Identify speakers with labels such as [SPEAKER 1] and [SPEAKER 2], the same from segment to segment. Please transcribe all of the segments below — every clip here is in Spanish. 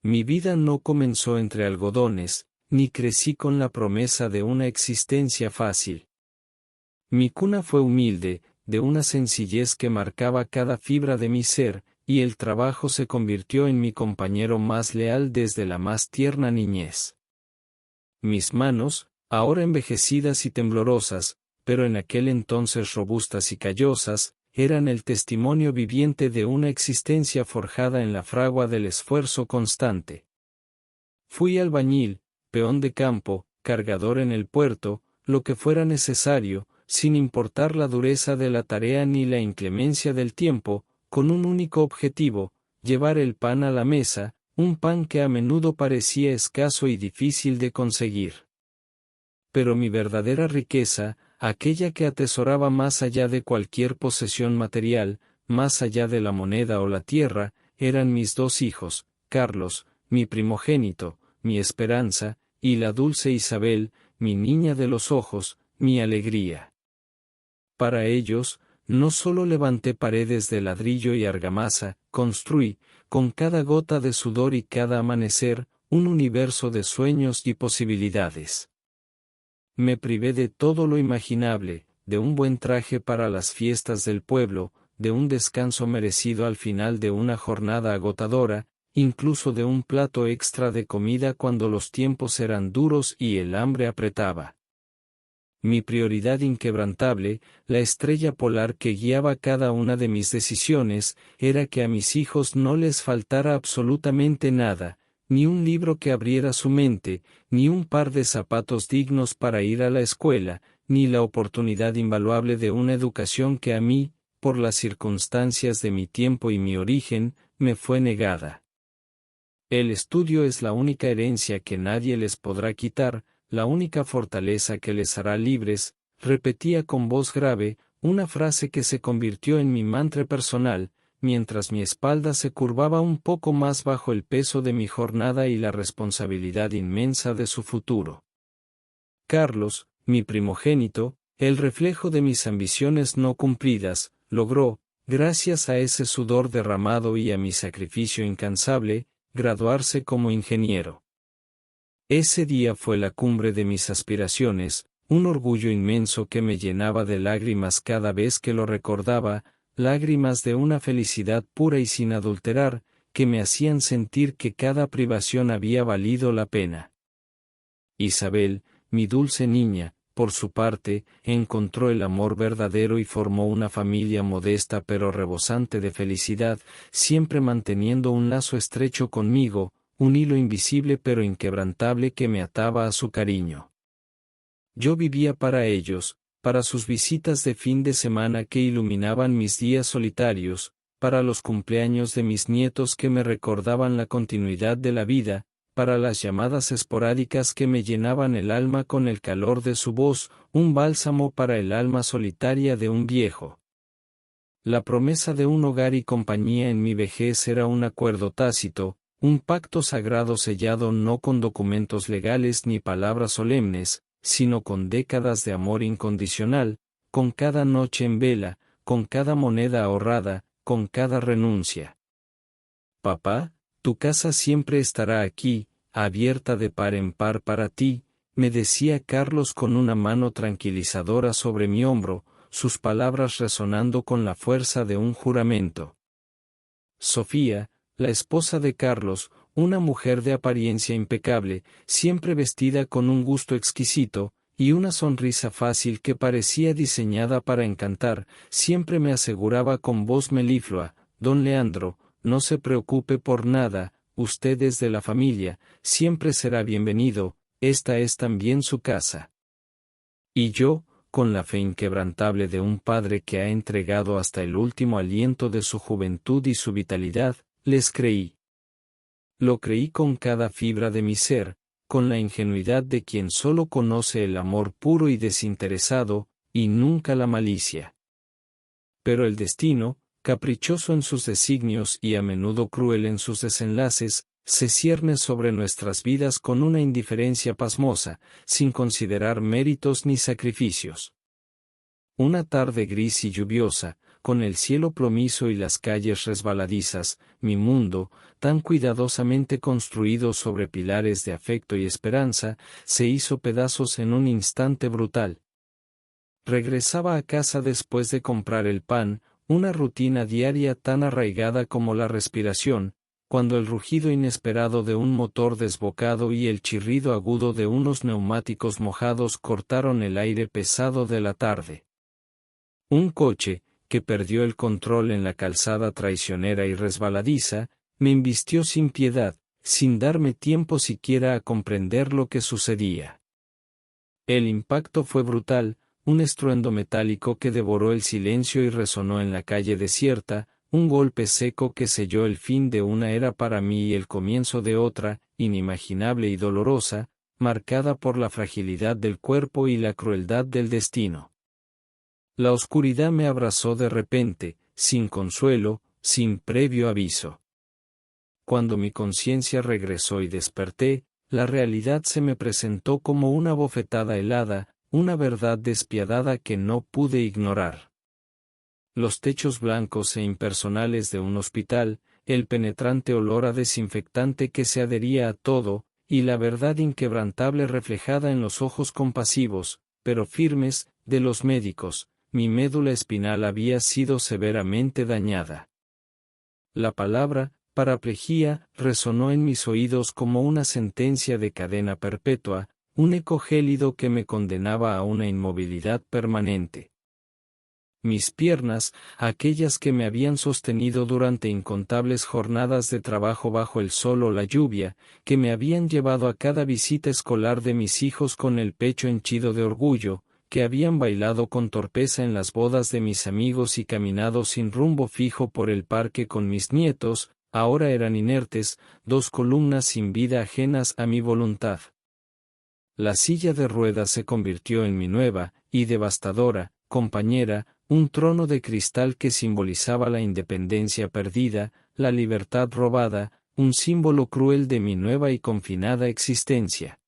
[SPEAKER 1] Mi vida no comenzó entre algodones, ni crecí con la promesa de una existencia fácil. Mi cuna fue humilde, de una sencillez que marcaba cada fibra de mi ser, y el trabajo se convirtió en mi compañero más leal desde la más tierna niñez. Mis manos, ahora envejecidas y temblorosas, pero en aquel entonces robustas y callosas, eran el testimonio viviente de una existencia forjada en la fragua del esfuerzo constante. Fui albañil, peón de campo, cargador en el puerto, lo que fuera necesario, sin importar la dureza de la tarea ni la inclemencia del tiempo, con un único objetivo, llevar el pan a la mesa, un pan que a menudo parecía escaso y difícil de conseguir. Pero mi verdadera riqueza, aquella que atesoraba más allá de cualquier posesión material, más allá de la moneda o la tierra, eran mis 2 hijos, Carlos, mi primogénito, mi esperanza, y la dulce Isabel, mi niña de los ojos, mi alegría. Para ellos, no solo levanté paredes de ladrillo y argamasa, construí, con cada gota de sudor y cada amanecer, un universo de sueños y posibilidades. Me privé de todo lo imaginable, de un buen traje para las fiestas del pueblo, de un descanso merecido al final de una jornada agotadora, incluso de un plato extra de comida cuando los tiempos eran duros y el hambre apretaba. Mi prioridad inquebrantable, la estrella polar que guiaba cada una de mis decisiones, era que a mis hijos no les faltara absolutamente nada, ni un libro que abriera su mente, ni un par de zapatos dignos para ir a la escuela, ni la oportunidad invaluable de una educación que a mí, por las circunstancias de mi tiempo y mi origen, me fue negada. El estudio es la única herencia que nadie les podrá quitar, la única fortaleza que les hará libres, repetía con voz grave, una frase que se convirtió en mi mantra personal, mientras mi espalda se curvaba un poco más bajo el peso de mi jornada y la responsabilidad inmensa de su futuro. Carlos, mi primogénito, el reflejo de mis ambiciones no cumplidas, logró, gracias a ese sudor derramado y a mi sacrificio incansable, graduarse como ingeniero. Ese día fue la cumbre de mis aspiraciones, un orgullo inmenso que me llenaba de lágrimas cada vez que lo recordaba, lágrimas de una felicidad pura y sin adulterar, que me hacían sentir que cada privación había valido la pena. Isabel, mi dulce niña, por su parte, encontró el amor verdadero y formó una familia modesta pero rebosante de felicidad, siempre manteniendo un lazo estrecho conmigo, un hilo invisible pero inquebrantable que me ataba a su cariño. Yo vivía para ellos, para sus visitas de fin de semana que iluminaban mis días solitarios, para los cumpleaños de mis nietos que me recordaban la continuidad de la vida, para las llamadas esporádicas que me llenaban el alma con el calor de su voz, un bálsamo para el alma solitaria de un viejo. La promesa de un hogar y compañía en mi vejez era un acuerdo tácito, un pacto sagrado sellado no con documentos legales ni palabras solemnes, sino con décadas de amor incondicional, con cada noche en vela, con cada moneda ahorrada, con cada renuncia. Papá, tu casa siempre estará aquí, abierta de par en par para ti, me decía Carlos con una mano tranquilizadora sobre mi hombro, sus palabras resonando con la fuerza de un juramento. Sofía, la esposa de Carlos, una mujer de apariencia impecable, siempre vestida con un gusto exquisito, y una sonrisa fácil que parecía diseñada para encantar, siempre me aseguraba con voz meliflua, «Don Leandro, no se preocupe por nada, usted es de la familia, siempre será bienvenido, esta es también su casa». Y yo, con la fe inquebrantable de un padre que ha entregado hasta el último aliento de su juventud y su vitalidad, les creí. Lo creí con cada fibra de mi ser, con la ingenuidad de quien solo conoce el amor puro y desinteresado, y nunca la malicia. Pero el destino, caprichoso en sus designios y a menudo cruel en sus desenlaces, se cierne sobre nuestras vidas con una indiferencia pasmosa, sin considerar méritos ni sacrificios. Una tarde gris y lluviosa, con el cielo plomizo y las calles resbaladizas, mi mundo, tan cuidadosamente construido sobre pilares de afecto y esperanza, se hizo pedazos en un instante brutal. Regresaba a casa después de comprar el pan, una rutina diaria tan arraigada como la respiración, cuando el rugido inesperado de un motor desbocado y el chirrido agudo de unos neumáticos mojados cortaron el aire pesado de la tarde. Un coche, que perdió el control en la calzada traicionera y resbaladiza, me embistió sin piedad, sin darme tiempo siquiera a comprender lo que sucedía. El impacto fue brutal, un estruendo metálico que devoró el silencio y resonó en la calle desierta, un golpe seco que selló el fin de una era para mí y el comienzo de otra, inimaginable y dolorosa, marcada por la fragilidad del cuerpo y la crueldad del destino. La oscuridad me abrazó de repente, sin consuelo, sin previo aviso. Cuando mi conciencia regresó y desperté, la realidad se me presentó como una bofetada helada, una verdad despiadada que no pude ignorar. Los techos blancos e impersonales de un hospital, el penetrante olor a desinfectante que se adhería a todo, y la verdad inquebrantable reflejada en los ojos compasivos, pero firmes, de los médicos, mi médula espinal había sido severamente dañada. La palabra, paraplegia, resonó en mis oídos como una sentencia de cadena perpetua, un eco gélido que me condenaba a una inmovilidad permanente. Mis piernas, aquellas que me habían sostenido durante incontables jornadas de trabajo bajo el sol o la lluvia, que me habían llevado a cada visita escolar de mis hijos con el pecho henchido de orgullo, que habían bailado con torpeza en las bodas de mis amigos y caminado sin rumbo fijo por el parque con mis nietos, ahora eran inertes, dos columnas sin vida ajenas a mi voluntad. La silla de ruedas se convirtió en mi nueva, y devastadora, compañera, un trono de cristal que simbolizaba la independencia perdida, la libertad robada, un símbolo cruel de mi nueva y confinada existencia.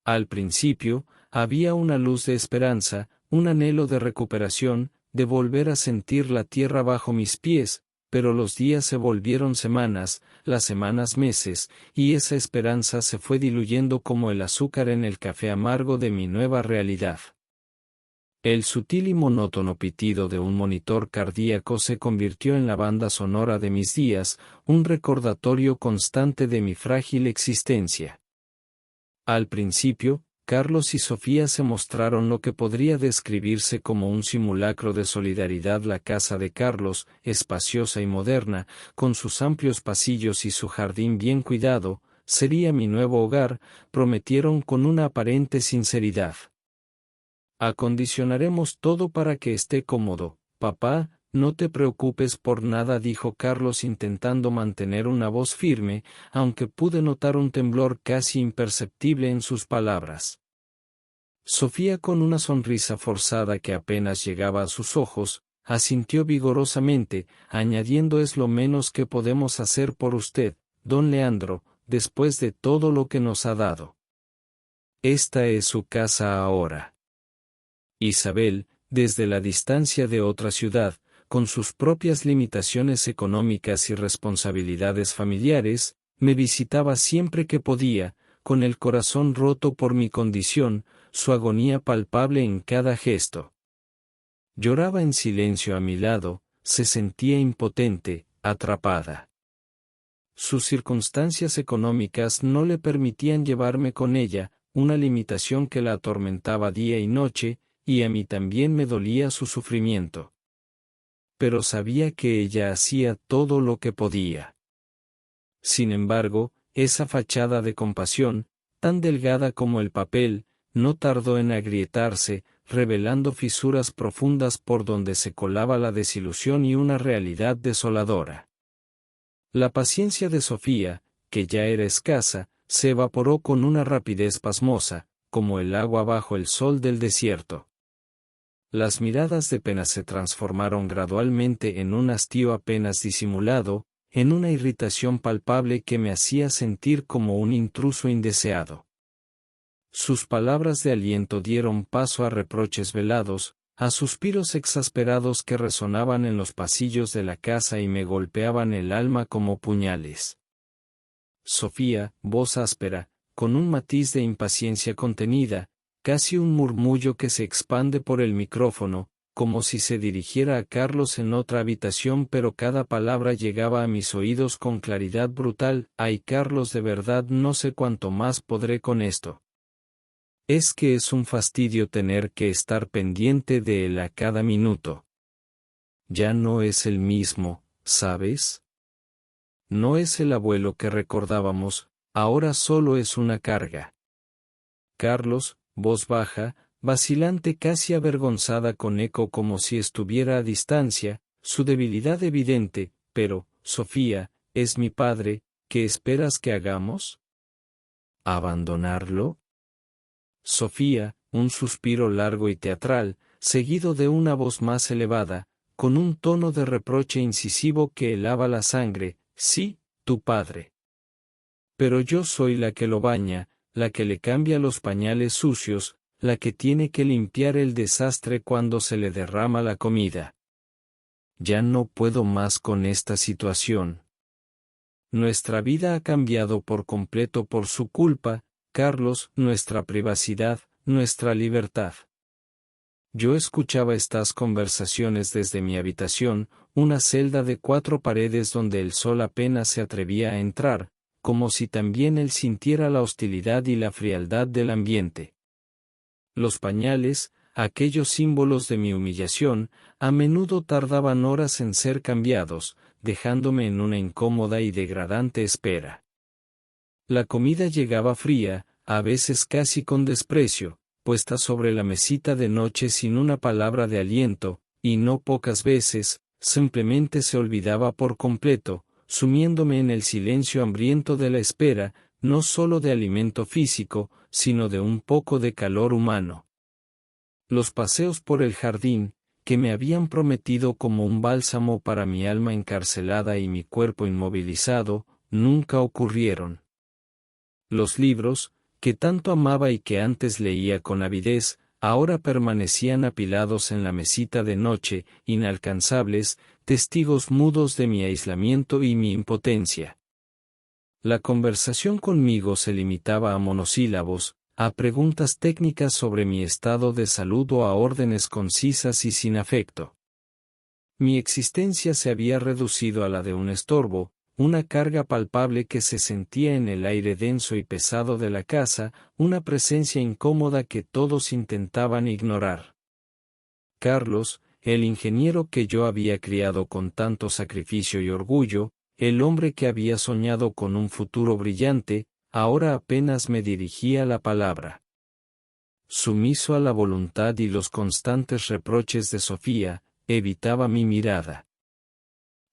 [SPEAKER 1] Al principio, había una luz de esperanza, un anhelo de recuperación, de volver a sentir la tierra bajo mis pies, pero los días se volvieron semanas, las semanas meses, y esa esperanza se fue diluyendo como el azúcar en el café amargo de mi nueva realidad. El sutil y monótono pitido de un monitor cardíaco se convirtió en la banda sonora de mis días, un recordatorio constante de mi frágil existencia. Al principio, Carlos y Sofía se mostraron lo que podría describirse como un simulacro de solidaridad. La casa de Carlos, espaciosa y moderna, con sus amplios pasillos y su jardín bien cuidado, sería mi nuevo hogar, prometieron con una aparente sinceridad. Acondicionaremos todo para que esté cómodo, papá, no te preocupes por nada, dijo Carlos intentando mantener una voz firme, aunque pude notar un temblor casi imperceptible en sus palabras. Sofía, con una sonrisa forzada que apenas llegaba a sus ojos, asintió vigorosamente, añadiendo: es lo menos que podemos hacer por usted, don Leandro, después de todo lo que nos ha dado. Esta es su casa ahora. Isabel, desde la distancia de otra ciudad, con sus propias limitaciones económicas y responsabilidades familiares, me visitaba siempre que podía, con el corazón roto por mi condición, su agonía palpable en cada gesto. Lloraba en silencio a mi lado, se sentía impotente, atrapada. Sus circunstancias económicas no le permitían llevarme con ella, una limitación que la atormentaba día y noche, y a mí también me dolía su sufrimiento. Pero sabía que ella hacía todo lo que podía. Sin embargo, esa fachada de compasión, tan delgada como el papel, no tardó en agrietarse, revelando fisuras profundas por donde se colaba la desilusión y una realidad desoladora. La paciencia de Sofía, que ya era escasa, se evaporó con una rapidez pasmosa, como el agua bajo el sol del desierto. Las miradas de pena se transformaron gradualmente en un hastío apenas disimulado, en una irritación palpable que me hacía sentir como un intruso indeseado. Sus palabras de aliento dieron paso a reproches velados, a suspiros exasperados que resonaban en los pasillos de la casa y me golpeaban el alma como puñales. Sofía, voz áspera, con un matiz de impaciencia contenida, casi un murmullo que se expande por el micrófono, como si se dirigiera a Carlos en otra habitación, pero cada palabra llegaba a mis oídos con claridad brutal. Ay, Carlos, de verdad no sé cuánto más podré con esto. Es que es un fastidio tener que estar pendiente de él a cada minuto. Ya no es el mismo, ¿sabes? No es el abuelo que recordábamos, ahora solo es una carga. Carlos, voz baja, vacilante, casi avergonzada, con eco como si estuviera a distancia, su debilidad evidente. Pero, Sofía, es mi padre, ¿qué esperas que hagamos? ¿Abandonarlo? Sofía, un suspiro largo y teatral, seguido de una voz más elevada, con un tono de reproche incisivo que helaba la sangre. Sí, tu padre. Pero yo soy la que lo baña, la que le cambia los pañales sucios, la que tiene que limpiar el desastre cuando se le derrama la comida. Ya no puedo más con esta situación. Nuestra vida ha cambiado por completo por su culpa, Carlos, nuestra privacidad, nuestra libertad. Yo escuchaba estas conversaciones desde mi habitación, una celda de 4 paredes donde el sol apenas se atrevía a entrar, como si también él sintiera la hostilidad y la frialdad del ambiente. Los pañales, aquellos símbolos de mi humillación, a menudo tardaban horas en ser cambiados, dejándome en una incómoda y degradante espera. La comida llegaba fría, a veces casi con desprecio, puesta sobre la mesita de noche sin una palabra de aliento, y no pocas veces, simplemente se olvidaba por completo, sumiéndome en el silencio hambriento de la espera, no solo de alimento físico, sino de un poco de calor humano. Los paseos por el jardín, que me habían prometido como un bálsamo para mi alma encarcelada y mi cuerpo inmovilizado, nunca ocurrieron. Los libros, que tanto amaba y que antes leía con avidez, ahora permanecían apilados en la mesita de noche, inalcanzables, testigos mudos de mi aislamiento y mi impotencia. La conversación conmigo se limitaba a monosílabos, a preguntas técnicas sobre mi estado de salud o a órdenes concisas y sin afecto. Mi existencia se había reducido a la de un estorbo, una carga palpable que se sentía en el aire denso y pesado de la casa, una presencia incómoda que todos intentaban ignorar. Carlos, el ingeniero que yo había criado con tanto sacrificio y orgullo, el hombre que había soñado con un futuro brillante, ahora apenas me dirigía la palabra. Sumiso a la voluntad y los constantes reproches de Sofía, evitaba mi mirada.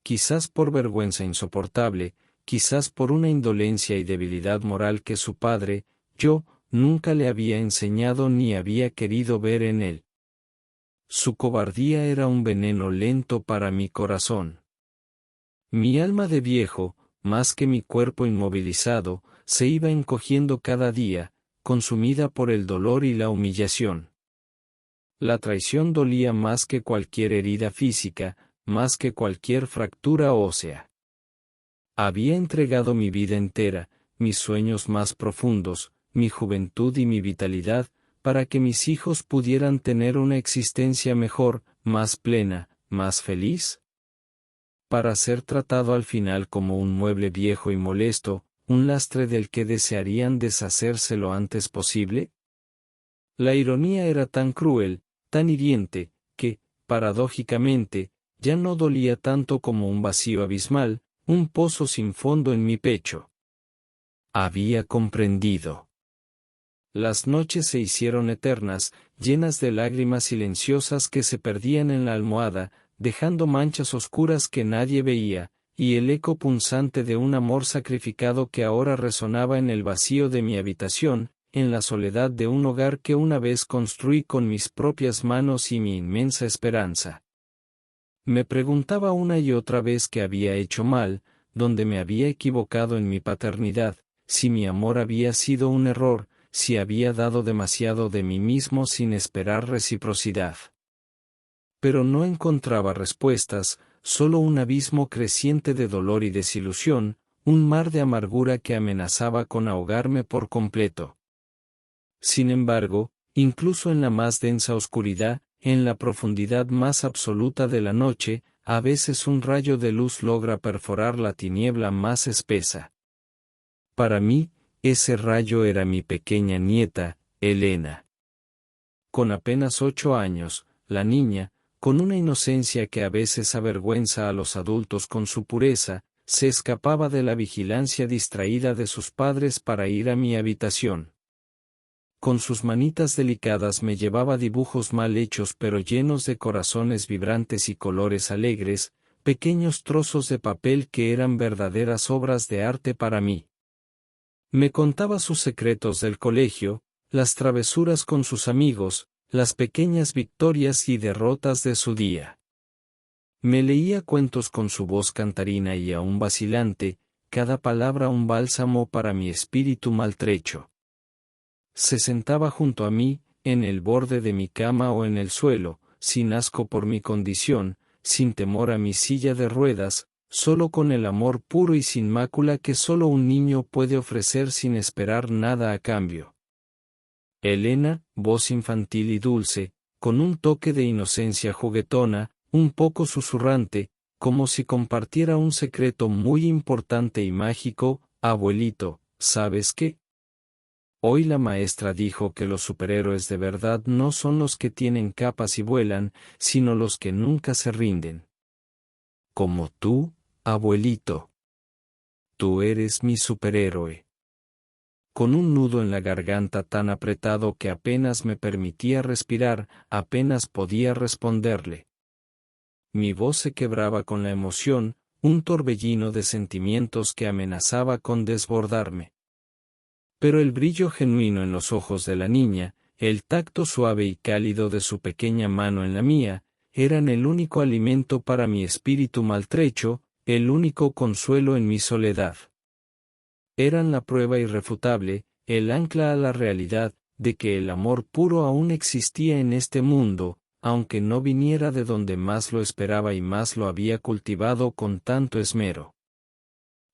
[SPEAKER 1] Quizás por vergüenza insoportable, quizás por una indolencia y debilidad moral que su padre, yo, nunca le había enseñado ni había querido ver en él. Su cobardía era un veneno lento para mi corazón. Mi alma de viejo, más que mi cuerpo inmovilizado, se iba encogiendo cada día, consumida por el dolor y la humillación. La traición dolía más que cualquier herida física, más que cualquier fractura ósea. Había entregado mi vida entera, mis sueños más profundos, mi juventud y mi vitalidad, para que mis hijos pudieran tener una existencia mejor, más plena, más feliz. Para ser tratado al final como un mueble viejo y molesto, un lastre del que desearían deshacerse lo antes posible. La ironía era tan cruel, tan hiriente, que, paradójicamente, ya no dolía tanto como un vacío abismal, un pozo sin fondo en mi pecho. Había comprendido. Las noches se hicieron eternas, llenas de lágrimas silenciosas que se perdían en la almohada, dejando manchas oscuras que nadie veía, y el eco punzante de un amor sacrificado que ahora resonaba en el vacío de mi habitación, en la soledad de un hogar que una vez construí con mis propias manos y mi inmensa esperanza. Me preguntaba una y otra vez qué había hecho mal, dónde me había equivocado en mi paternidad, si mi amor había sido un error, si había dado demasiado de mí mismo sin esperar reciprocidad. pero no encontraba respuestas, solo un abismo creciente de dolor y desilusión, un mar de amargura que amenazaba con ahogarme por completo. Sin embargo, incluso en la más densa oscuridad, en la profundidad más absoluta de la noche, a veces un rayo de luz logra perforar la tiniebla más espesa. Para mí, ese rayo era mi pequeña nieta, Elena. Con apenas 8 años, la niña, con una inocencia que a veces avergüenza a los adultos con su pureza, se escapaba de la vigilancia distraída de sus padres para ir a mi habitación. Con sus manitas delicadas me llevaba dibujos mal hechos pero llenos de corazones vibrantes y colores alegres, pequeños trozos de papel que eran verdaderas obras de arte para mí. Me contaba sus secretos del colegio, las travesuras con sus amigos, las pequeñas victorias y derrotas de su día. Me leía cuentos con su voz cantarina y aún vacilante, cada palabra un bálsamo para mi espíritu maltrecho. Se sentaba junto a mí, en el borde de mi cama o en el suelo, sin asco por mi condición, sin temor a mi silla de ruedas, solo con el amor puro y sin mácula que solo un niño puede ofrecer sin esperar nada a cambio. Elena, voz infantil y dulce, con un toque de inocencia juguetona, un poco susurrante, como si compartiera un secreto muy importante y mágico. Abuelito, ¿sabes qué? Hoy la maestra dijo que los superhéroes de verdad no son los que tienen capas y vuelan, sino los que nunca se rinden. Como tú, abuelito. Tú eres mi superhéroe. Con un nudo en la garganta tan apretado que apenas me permitía respirar, apenas podía responderle. Mi voz se quebraba con la emoción, un torbellino de sentimientos que amenazaba con desbordarme. Pero el brillo genuino en los ojos de la niña, el tacto suave y cálido de su pequeña mano en la mía, eran el único alimento para mi espíritu maltrecho, el único consuelo en mi soledad. Eran la prueba irrefutable, el ancla a la realidad, de que el amor puro aún existía en este mundo, aunque no viniera de donde más lo esperaba y más lo había cultivado con tanto esmero.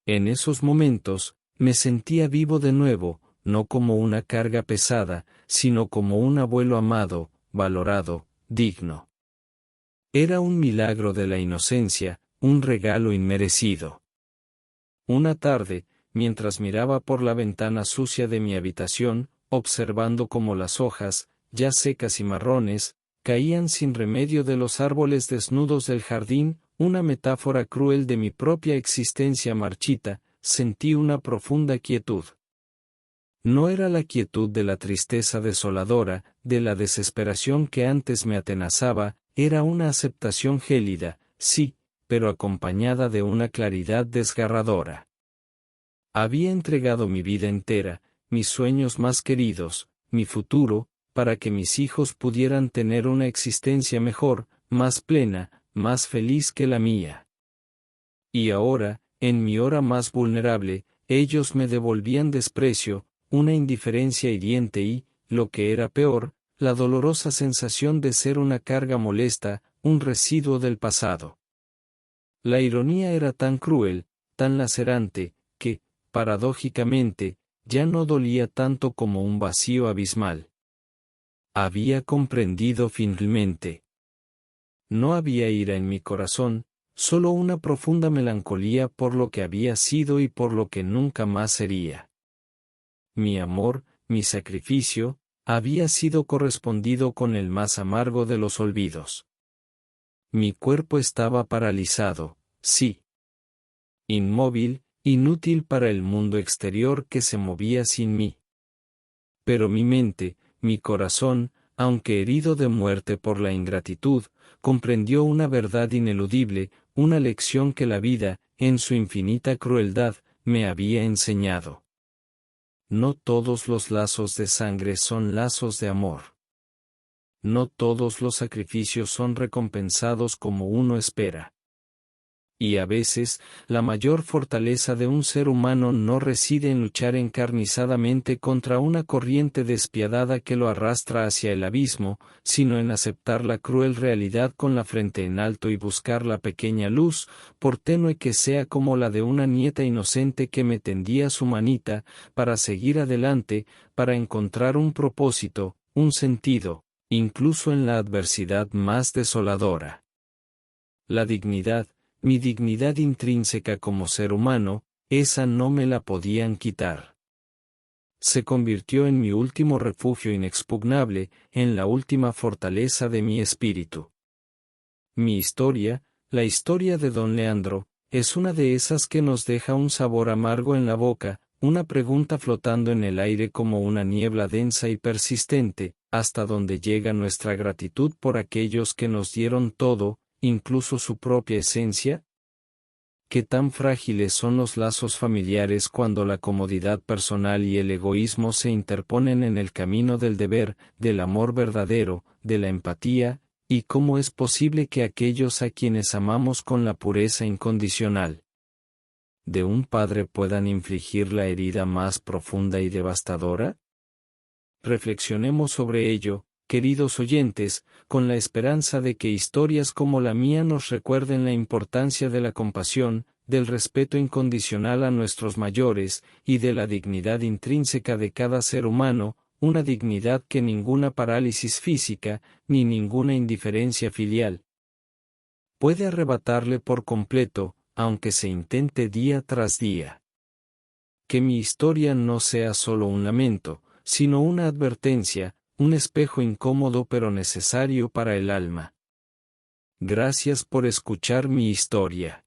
[SPEAKER 1] En esos momentos, me sentía vivo de nuevo, no como una carga pesada, sino como un abuelo amado, valorado, digno. Era un milagro de la inocencia, un regalo inmerecido. Una tarde, mientras miraba por la ventana sucia de mi habitación, observando cómo las hojas, ya secas y marrones, caían sin remedio de los árboles desnudos del jardín, una metáfora cruel de mi propia existencia marchita, sentí una profunda quietud. No era la quietud de la tristeza desoladora, de la desesperación que antes me atenazaba, era una aceptación gélida, sí, pero acompañada de una claridad desgarradora. Había entregado mi vida entera, mis sueños más queridos, mi futuro, para que mis hijos pudieran tener una existencia mejor, más plena, más feliz que la mía. Y ahora, en mi hora más vulnerable, ellos me devolvían desprecio, una indiferencia hiriente y, lo que era peor, la dolorosa sensación de ser una carga molesta, un residuo del pasado. La ironía era tan cruel, tan lacerante, que, paradójicamente, ya no dolía tanto como un vacío abismal. Había comprendido finalmente. No había ira en mi corazón, solo una profunda melancolía por lo que había sido y por lo que nunca más sería. Mi amor, mi sacrificio, había sido correspondido con el más amargo de los olvidos. Mi cuerpo estaba paralizado, sí. Inmóvil, inútil para el mundo exterior que se movía sin mí. Pero mi mente, mi corazón, aunque herido de muerte por la ingratitud, comprendió una verdad ineludible, una lección que la vida, en su infinita crueldad, me había enseñado. No todos los lazos de sangre son lazos de amor. No todos los sacrificios son recompensados como uno espera. Y a veces, la mayor fortaleza de un ser humano no reside en luchar encarnizadamente contra una corriente despiadada que lo arrastra hacia el abismo, sino en aceptar la cruel realidad con la frente en alto y buscar la pequeña luz, por tenue que sea como la de una nieta inocente que me tendía su manita, para seguir adelante, para encontrar un propósito, un sentido, incluso en la adversidad más desoladora. La dignidad, mi dignidad intrínseca como ser humano, esa no me la podían quitar. Se convirtió en mi último refugio inexpugnable, en la última fortaleza de mi espíritu. Mi historia, la historia de don Leandro, es una de esas que nos deja un sabor amargo en la boca, una pregunta flotando en el aire como una niebla densa y persistente, hasta donde llega nuestra gratitud por aquellos que nos dieron todo, incluso su propia esencia. ¿Qué tan frágiles son los lazos familiares cuando la comodidad personal y el egoísmo se interponen en el camino del deber, del amor verdadero, de la empatía, y cómo es posible que aquellos a quienes amamos con la pureza incondicional de un padre puedan infligir la herida más profunda y devastadora? Reflexionemos sobre ello, queridos oyentes, con la esperanza de que historias como la mía nos recuerden la importancia de la compasión, del respeto incondicional a nuestros mayores, y de la dignidad intrínseca de cada ser humano, una dignidad que ninguna parálisis física, ni ninguna indiferencia filial puede arrebatarle por completo, aunque se intente día tras día. Que mi historia no sea solo un lamento, sino una advertencia, un espejo incómodo pero necesario para el alma. Gracias por escuchar mi historia.